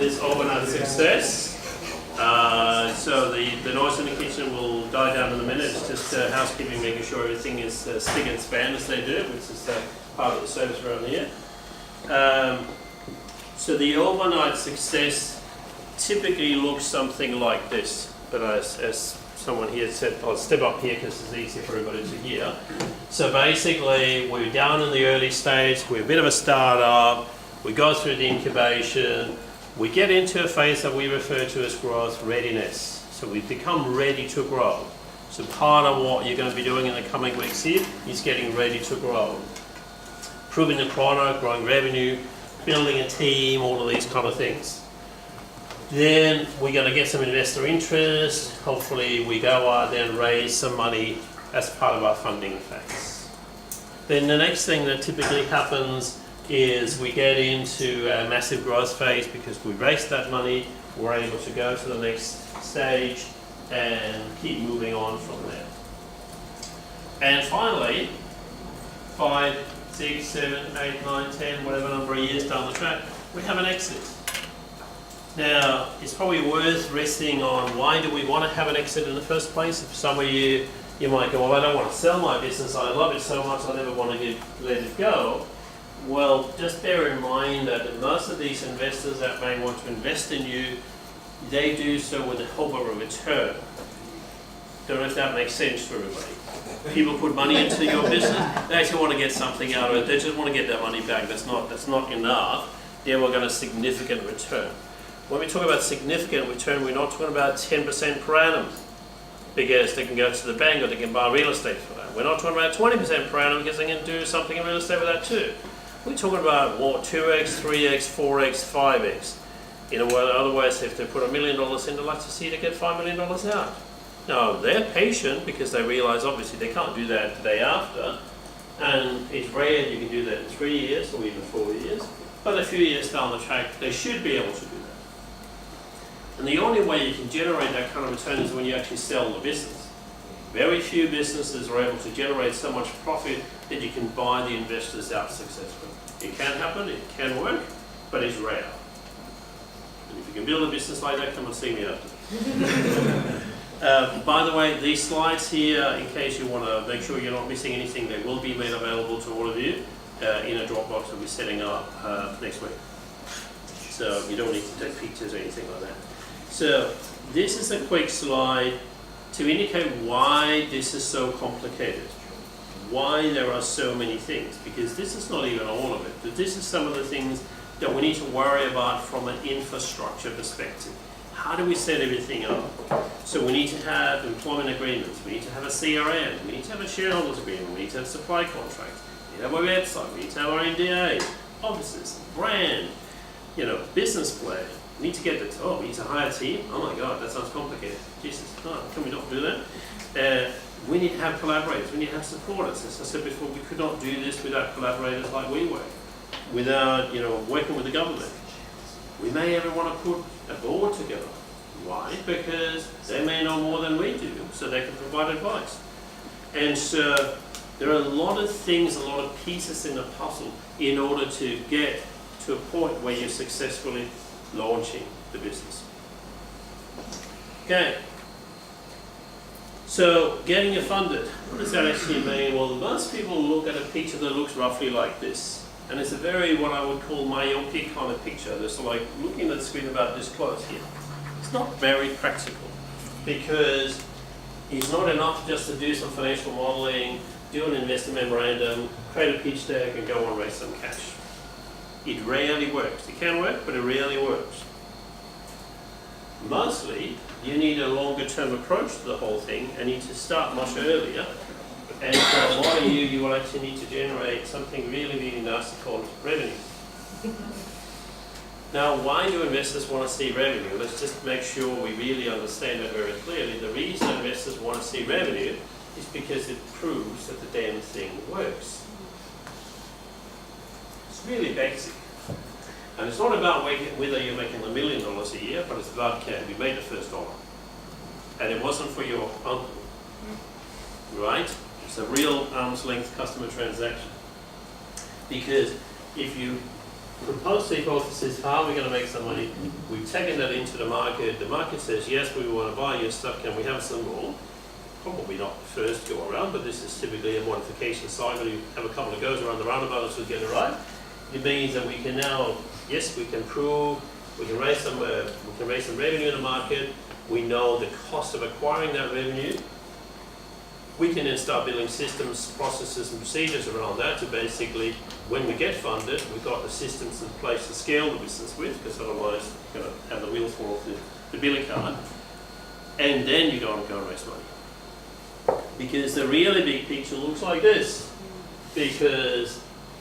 this overnight success. So the noise in the kitchen will die down in a minute. It's just housekeeping, making sure everything is spick and span as they do, which is part of the service around here. So the overnight success typically looks something like this. But as someone here said, I'll step up here because it's easier for everybody to hear. So basically, we're down in the early stage, we're a bit of a startup, we go through the incubation, we get into a phase that we refer to as growth readiness. So we become ready to grow. So part of what you're going to be doing in the coming weeks here is getting ready to grow. Proving the product, growing revenue, building a team, all of these kind of things. Then we're going to get some investor interest. Hopefully we go out there and raise some money as part of our funding phase. Then the next thing that typically happens is we get into a massive growth phase because we raised that money, we're able to go to the next stage and keep moving on from there. And finally, 5, 6, 7, 8, 9, 10, whatever number of years down the track, we have an exit. Now, it's probably worth resting on why do we want to have an exit in the first place. If some of you might go, well, I don't want to sell my business, I love it so much, I never want to let it go. Well, just bear in mind that most of these investors that may want to invest in you, they do so with the hope of a return. Don't know if that makes sense for everybody. People put money into your business, they actually want to get something out of it, they just want to get their money back. That's not enough. They want a significant return. When we talk about significant return, we're not talking about 10% per annum because they can go to the bank or they can buy real estate for that. We're not talking about 20% per annum because they can do something in real estate with that too. We're talking about what, 2x, 3x, 4x, 5x. In other words, if they put $1 million in, they'd like to see they get $5 million out. Now, they're patient because they realize obviously they can't do that the day after, and it's rare you can do that in 3 years or even 4 years, but a few years down the track, they should be able to do that. And the only way you can generate that kind of return is when you actually sell the business. Very few businesses are able to generate so much profit that you can buy the investors out successfully. It can happen, it can work, but it's rare. And if you can build a business like that, come and see me after. By the way, these slides here, in case you want to make sure you're not missing anything, they will be made available to all of you in a Dropbox that we're setting up next week. So you don't need to take pictures or anything like that. So this is a quick slide to indicate why this is so complicated, why there are so many things, because this is not even all of it, but this is some of the things that we need to worry about from an infrastructure perspective. How do we set everything up? So we need to have employment agreements, we need to have a CRM, we need to have a shareholders agreement, we need to have supply contracts, we need to have a website, we need to have our NDA, offices, brand, business plan. We need to get the top, we need to hire a team. Oh my God, that sounds complicated. Jesus, can we not do that? We need to have collaborators, we need to have supporters. As I said before, we could not do this without collaborators like we work, without working with the government. We may ever want to put a board together. Why? Because they may know more than we do, so they can provide advice. And so there are a lot of things, a lot of pieces in the puzzle in order to get to a point where you're successfully launching the business. Okay. So getting it funded, what does that actually mean? Well, most people look at a picture that looks roughly like this. And it's a very, what I would call myopic kind of picture. It's like looking at the screen about this close here. It's not very practical because it's not enough just to do some financial modeling, do an investor memorandum, create a pitch deck and go and raise some cash. It rarely works. It can work, but it rarely works. Mostly, you need a longer term approach to the whole thing and need to start much earlier. And for a lot of you will actually need to generate something really, really nice called revenue. Now, why do investors want to see revenue? Let's just make sure we really understand that very clearly. The reason investors want to see revenue is because it proves that the damn thing works. It's really basic. And it's not about whether you're making $1 million a year, but it's about can we made the first dollar. And it wasn't for your uncle, right? It's a real arm's length customer transaction. Because if you proposed hypothesis, how are we going to make some money? We've taken that into the market says, yes, we want to buy your stuff, can we have some more? Probably not the first go around, but this is typically a modification cycle. You have a couple of goes around the roundabout to get it right. It means that we can now, yes, we can prove, we can raise some revenue in the market. We know the cost of acquiring that revenue. We can then start building systems, processes, and procedures around that to basically, when we get funded, we've got the systems in place to scale the business with, because otherwise you're going to have the wheels fall off the billing card. And then you go and raise money. Because the really big picture looks like this. Because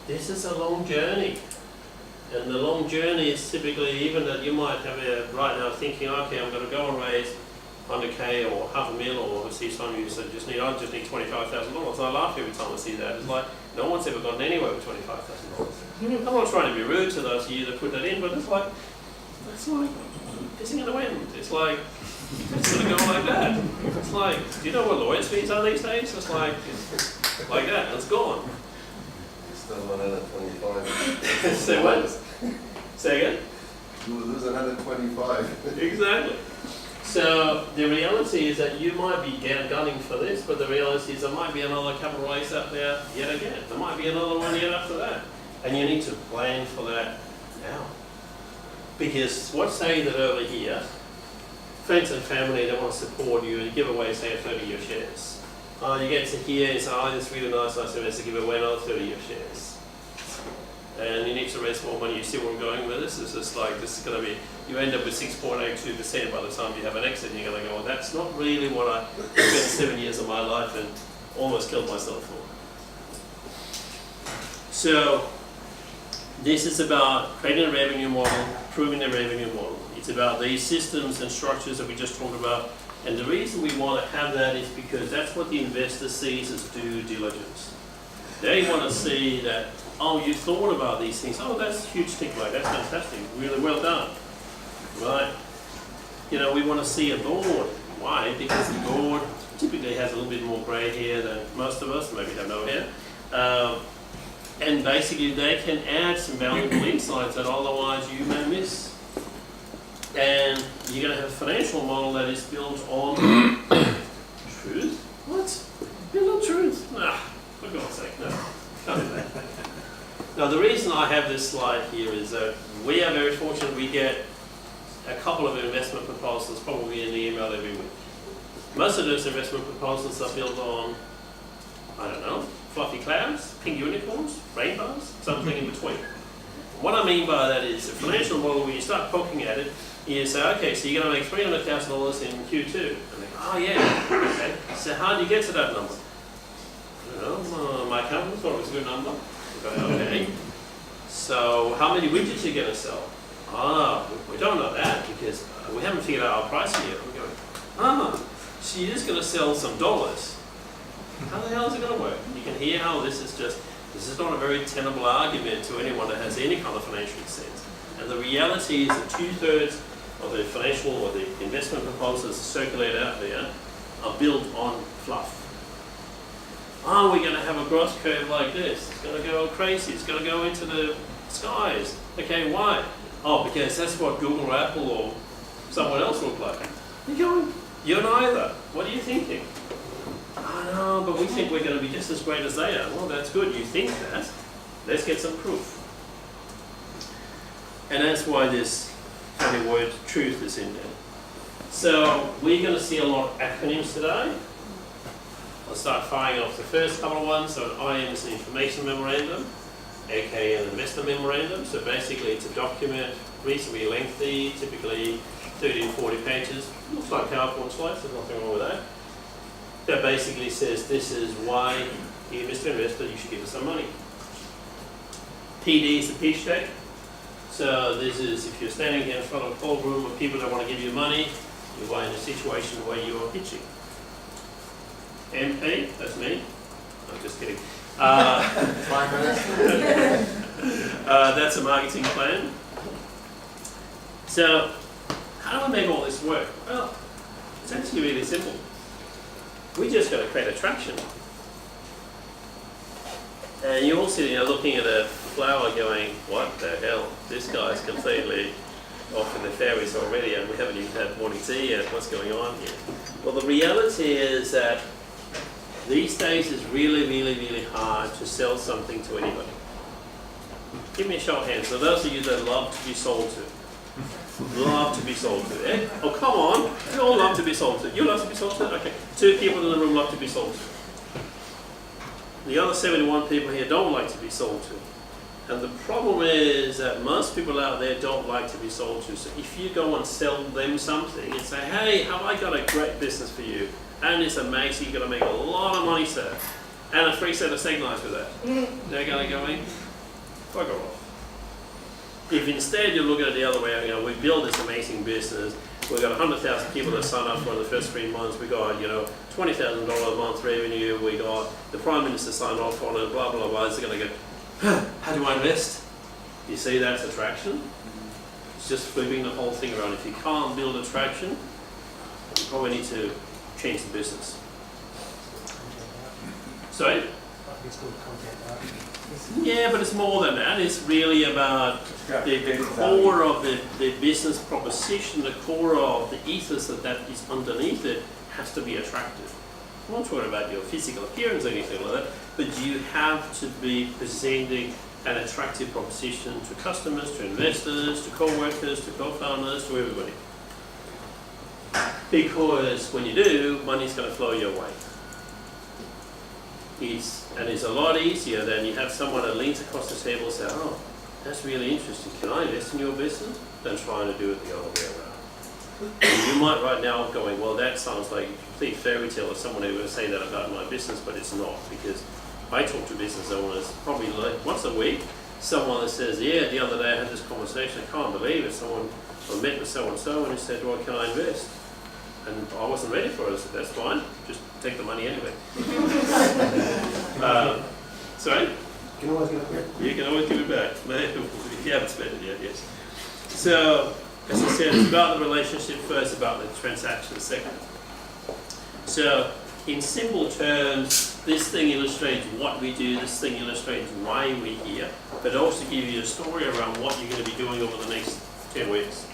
this is a long journey. And the long journey is typically, even that you might have right now thinking, okay, I'm going to go and raise 100K or $500,000, or I see some of you say, I just need $25,000. I laugh every time I see that. It's like, no one's ever gotten anywhere with $25,000. I'm not trying to be rude to those of you that put that in, but it's like pissing in the wind. It's like, it's going to go like that. It's like, do you know what lawyers' fees are these days? It's like that, and it's gone. Still another 25. Say what? Say again? You'll lose another 25. Exactly. So the reality is that you might be gunning for this, but the reality is there might be another couple of races out there yet again. There might be another one yet after that. And you need to plan for that now. Because let's say that over here, friends and family, they want to support you and give away, say, 30 of your shares. You get to here and say, oh, it's really nice to give away another 30 of your shares. And you need to raise more money. You see where I'm going with this? It's just like, this is going to be, you end up with 6.82% by the time you have an exit, and you're going to go, well, that's not really what I spent 7 years of my life and almost killed myself for. So, this is about creating a revenue model, proving the revenue model. It's about these systems and structures that we just talked about. And the reason we want to have that is because that's what the investor sees as due diligence. They want to see that, oh, you thought about these things. Oh, that's a huge tick, mate. That's fantastic. Really well done. Right? You know, we want to see a board. Why? Because the board typically has a little bit more grey hair than most of us, maybe have no hair. And basically they can add some valuable insights that otherwise you may miss. And you're going to have a financial model that is built on truth. What? Built on truth? Nah, for God's sake, no. Can't do that. Now, the reason I have this slide here is that we are very fortunate. We get a couple of investment proposals probably in the email every week. Most of those investment proposals are built on, I don't know, fluffy clouds, pink unicorns, rainbows, something in between. What I mean by that is a financial model where you start poking at it, you say, okay, so you're going to make $300,000 in Q2. And they go, oh yeah, okay. So how do you get to that number? I don't know, my accountant thought it was a good number. Go, okay. So how many widgets are you going to sell? We don't know that because we haven't figured out our price yet. We're going, so you're just going to sell some dollars. How the hell is it going to work? You can hear how this is not a very tenable argument to anyone that has any kind of financial sense. And the reality is that 2/3 of the financial or the investment proposals circulated out there are built on fluff. Oh, we're going to have a growth curve like this. It's going to go crazy. It's going to go into the skies. Okay, why? Oh, because that's what Google or Apple or someone else look like. You're going, you're neither. What are you thinking? Oh, no, but we think we're going to be just as great as they are. Well, that's good. You think that. Let's get some proof. And that's why this funny word truth is in there. So we're going to see a lot of acronyms today. I'll start firing off the first couple of ones. So an IM is an information memorandum, aka an investor memorandum. So basically it's a document, reasonably lengthy, typically 30 to 40 pages. Looks like PowerPoint slides, there's nothing wrong with that. That basically says this is why you, Mr. Investor, you should give us some money. PD is the pitch deck. So this is if you're standing here in front of a courtroom of people that want to give you money, you are in a situation where you are pitching. MP, that's me. I'm just kidding. 5 minutes. That's a marketing plan. So how do I make all this work? Well, it's actually really simple. We just got to create attraction. And you're all sitting there looking at a flower going, what the hell? This guy's completely off in the fairies already and we haven't even had morning tea yet. What's going on here? Well, the reality is that these days it's really, really, really hard to sell something to anybody. Give me a show of hands. So those of you that love to be sold to. Love to be sold to. Eh? Oh, come on. You all love to be sold to. You love to be sold to? Okay. 2 people in the room love to be sold to. The other 71 people here don't like to be sold to. And the problem is that most people out there don't like to be sold to. So if you go and sell them something and say, hey, have I got a great business for you? And it's amazing, you're going to make a lot of money, sir. And a free set of signals with that. They're going to go in, fuck off. If instead you look at it the other way, we build this amazing business, we've got 100,000 people that sign up for the first 3 months, we got, $20,000 a month revenue, we got the Prime Minister signed off on it, blah, blah, blah. They're going to go, how do I invest? You see that's attraction? It's just flipping the whole thing around. If you can't build attraction, you probably need to change the business. Sorry? Yeah, but it's more than that. It's really about the core of the business proposition, the core of the ethos that is underneath it has to be attractive. I'm not talking about your physical appearance or anything like that, but you have to be presenting an attractive proposition to customers, to investors, to co-workers, to co-founders, to everybody. Because when you do, money's going to flow your way. It's a lot easier than you have someone that leans across the table and says, oh, that's really interesting, can I invest in your business? Than trying to do it the other way around. And you might right now going, well, that sounds like a complete fairy tale if someone ever say that about my business, but it's not, because I talk to business owners probably like once a week. Someone that says, yeah, the other day I had this conversation, I can't believe it, I met with so-and-so and he said, well, can I invest? And I wasn't ready for it. I said, that's fine, just take the money anyway. Sorry? You can always give it back. You can always give it back, if you haven't spent it yet, yes. So, as I said, it's about the relationship first, about the transaction second. So, in simple terms, this thing illustrates what we do, this thing illustrates why we're here, but also give you a story around what you're going to be doing over the next 10 weeks.